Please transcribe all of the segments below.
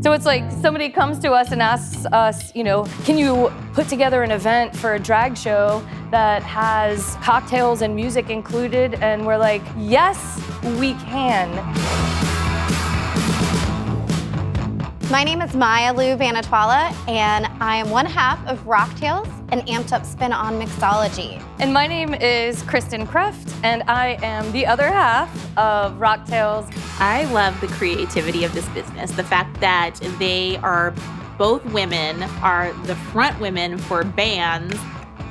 So it's like somebody comes to us and asks us, can you put together an event for a drag show that has cocktails and music included? And we're like, yes, we can. My name is Maya Lou Vanatwala, and I am one half of Rocktails, an amped-up spin on mixology. And my name is Kristen Kreft, and I am the other half of Rocktails. I love the creativity of this business. The fact that they are both women, are the front women for bands,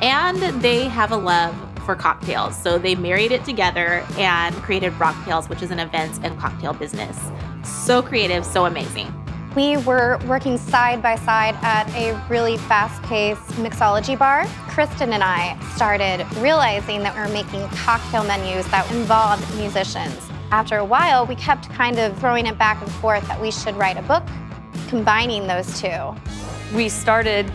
and they have a love for cocktails. So they married it together and created Rocktails, which is an events and cocktail business. So creative, so amazing. We were working side by side at a really fast-paced mixology bar. Kristen and I started realizing that we were making cocktail menus that involved musicians. After a while, we kept kind of throwing it back and forth that we should write a book combining those two. We started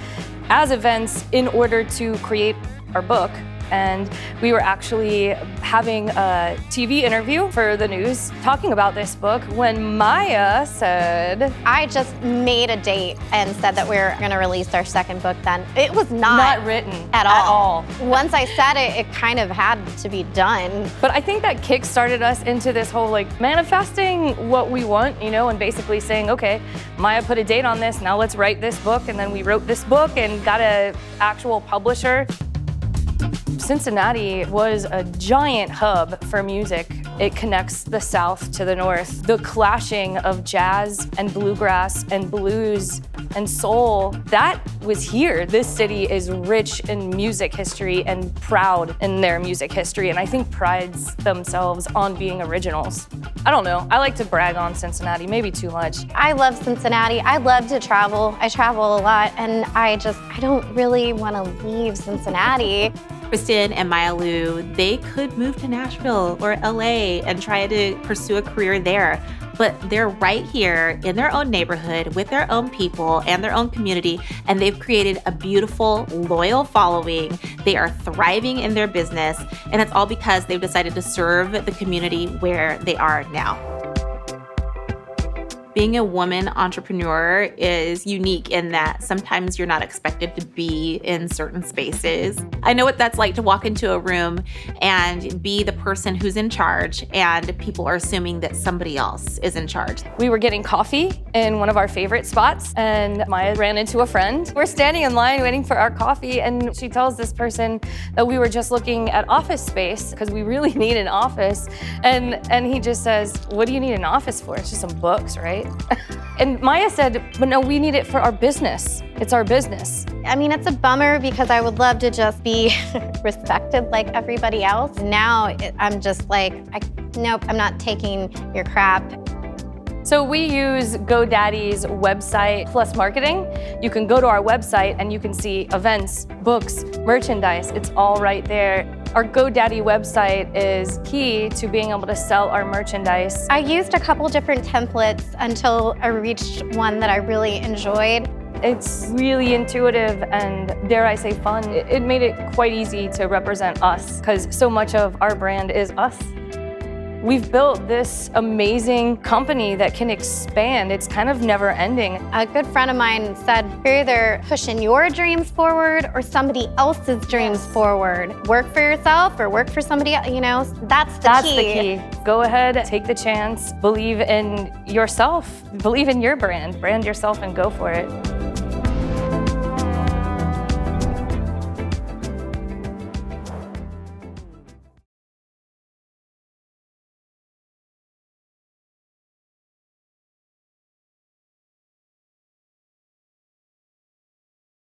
as events in order to create our book. And we were actually having a TV interview for the news talking about this book when Maya said... I just made a date and said that we were gonna release our second book then. It was not written at all. Once I said it, it kind of had to be done. But I think that kick-started us into this whole manifesting what we want, and basically saying, okay, Maya put a date on this, now let's write this book. And then we wrote this book and got an actual publisher. Cincinnati was a giant hub for music. It connects the South to the North. The clashing of jazz and bluegrass and blues and soul, that was here. This city is rich in music history and proud in their music history, and I think prides themselves on being originals. I don't know, I like to brag on Cincinnati, maybe too much. I love Cincinnati. I love to travel. I travel a lot, and I don't really want to leave Cincinnati. Kristen and Maya Lou, they could move to Nashville or LA and try to pursue a career there. But they're right here in their own neighborhood with their own people and their own community, and they've created a beautiful, loyal following. They are thriving in their business, and it's all because they've decided to serve the community where they are now. Being a woman entrepreneur is unique in that sometimes you're not expected to be in certain spaces. I know what that's like to walk into a room and be the person who's in charge, and people are assuming that somebody else is in charge. We were getting coffee in one of our favorite spots, and Maya ran into a friend. We're standing in line waiting for our coffee, and she tells this person that we were just looking at office space because we really need an office. And he just says, "What do you need an office for? It's just some books, right?" And Maya said, "But no, we need it for our business. It's our business." I mean, it's a bummer because I would love to just be respected like everybody else. Now I'm just like, nope, I'm not taking your crap. So we use GoDaddy's website plus marketing. You can go to our website and you can see events, books, merchandise. It's all right there. Our GoDaddy website is key to being able to sell our merchandise. I used a couple different templates until I reached one that I really enjoyed. It's really intuitive and, dare I say, fun. It made it quite easy to represent us because so much of our brand is us. We've built this amazing company that can expand. It's kind of never ending. A good friend of mine said, you're either pushing your dreams forward or somebody else's dreams forward. Work for yourself or work for somebody else, that's the key. Go ahead, take the chance, believe in yourself, believe in your brand yourself and go for it.